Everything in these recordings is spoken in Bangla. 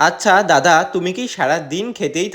আচ্ছা দাদা, তুমি কি সারা দিন খেতেই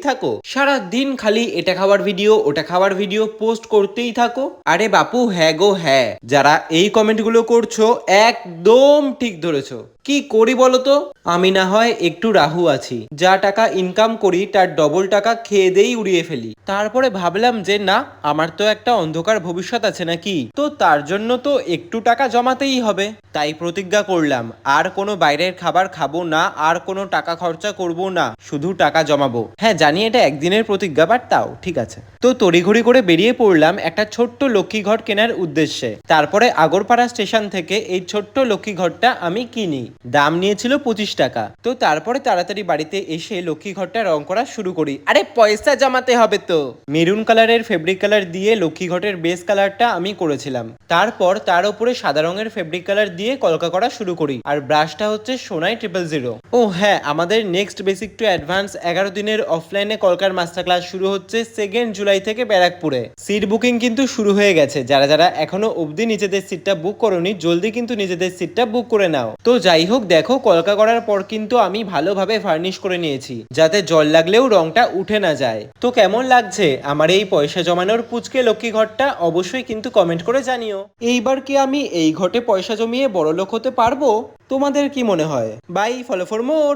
থাকো সারা দিন খালি এটা খাওয়ার ভিডিও ওটা খাওয়ার ভিডিও পোস্ট করতেই থাকো? আরে বাপু, হ্যাঁ গো হ্যাঁ, যারা এই কমেন্টগুলো করছো একদম ঠিক ধরেছো। কি করি বলো তো? আমি না হয় একটু রাহু আছি, যা টাকা ইনকাম করি তার ডবল টাকা খেয়ে দেই উড়িয়ে ফেলি। তারপরে ভাবলাম যে না, আমার তো একটা অন্ধকার ভবিষ্যৎ আছে নাকি, তো তার জন্য তো একটু টাকা জমাতেই হবে। তাই প্রতিজ্ঞা করলাম, আর কোনো বাইরের খাবার খাবো না, আর কোনো টাকা খরচা করব না, শুধু টাকা জমাবো। হ্যাঁ জানি এটা একদিনের প্রতিজ্ঞা, বাট তাও ঠিক আছে। তো তড়িঘড়ি করে বেরিয়ে পড়লাম একটা ছোট্ট লক্ষ্মী ঘর কেনার উদ্দেশ্যে। তারপরে আগরপাড়া স্টেশন থেকে এই ছোট্ট লক্ষ্মী ঘরটা আমি কিনি। দাম নিয়েছিল 25 টাকা। তো তারপরে তাড়াতাড়ি বাড়িতে এসে লক্ষ্মী ঘরটা রং করা শুরু করি। আরে পয়সা জমাতে হবে তো। মেরুন কালারের ফেব্রিক কালার দিয়ে লক্ষ্মী ঘটের বেস কালারটা আমি করেছিলাম। তারপর তার উপরে সাদা রঙের ফেব্রিক কালার দিয়ে কলকা করা শুরু করি। আর ব্রাশটা হচ্ছে সোনাই 000। ও হ্যাঁ, আমাদের নেক্সট বেসিক টু অ্যাডভান্স 11 দিনের অফলাইনে কলকার মাস্টার ক্লাস শুরু হচ্ছে 2 জুলাই থেকে ব্যারাকপুরে। সিট বুকিং কিন্তু শুরু হয়ে গেছে। যারা যারা এখনো অবধি নিজেদের সিটটা বুক করোনি, জলদি কিন্তু নিজেদের সিটটা বুক করে নাও। তো যাই হোক, দেখো কলকা করার পর কিন্তু আমি ভালোভাবে ফার্নিশ করে নিয়েছি, যাতে জল লাগলেও রংটা উঠে না যায়। তো কেমন লাগছে আমার এই পয়সা জমানোর পুচকে লক্ষ্মী ঘরটা? অবশ্যই কিন্তু কমেন্ট করে জানিও। এইবার কি আমি এই ঘটে পয়সা জমিয়ে বড়লোক হতে পারবো? তোমাদের কি মনে হয়? Bye, follow for more.